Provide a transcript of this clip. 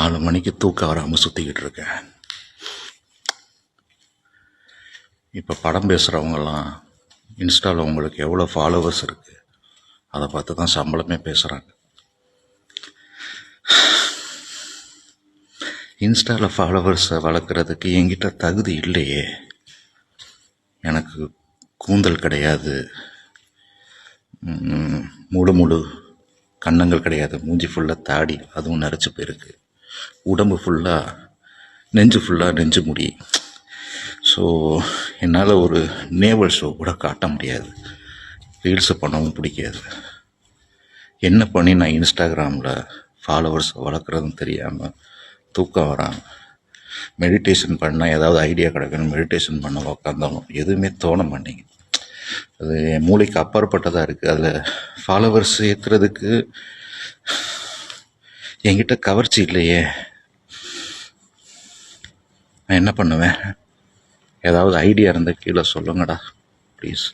4 மணிக்கு தூக்கம் வராமல் சுற்றிக்கிட்டு இருக்கேன். இப்போ படம் பேசுகிறவங்கெல்லாம் இன்ஸ்டாவில் உங்களுக்கு எவ்வளோ ஃபாலோவர்ஸ் இருக்குது அதை பார்த்து தான் சம்பளமே பேசுகிறாங்க. இன்ஸ்டாவில் ஃபாலோவர்ஸை வளர்க்குறதுக்கு என்கிட்ட தகுதி இல்லையே. எனக்கு கூந்தல் கிடையாது, முழு கன்னங்கள் கிடையாது, மூஞ்சி ஃபுல்லாக தாடி, அதுவும் நரைச்சி போயிருக்கு, உடம்பு ஃபுல்லாக நெஞ்சு முடி. ஸோ என்னால் ஒரு நேவல் ஷோ கூட காட்ட முடியாது, ரீல்ஸு பண்ணவும் பிடிக்காது. என்ன பண்ணி நான் இன்ஸ்டாகிராமில் ஃபாலோவர்ஸ் வளர்க்குறதுன்னு தெரியாமல் தூக்கம் வராமல் மெடிடேஷன் பண்ணால் ஏதாவது ஐடியா கிடைக்கணும், மெடிடேஷன் பண்ண உட்காந்தாலும் எதுவுமே தோண மாட்டேங்குது. அது என் மூளைக்கு அப்பாற்பட்டதாக இருக்குது. அதில் ஃபாலோவர்ஸ் ஏற்றுறதுக்கு என்கிட்ட கவர்ச்சி இல்லையே. நான் என்ன பண்ணுவேன்? ஏதாவது ஐடியா இருந்தால் கீழே சொல்லுங்கடா ப்ளீஸ்.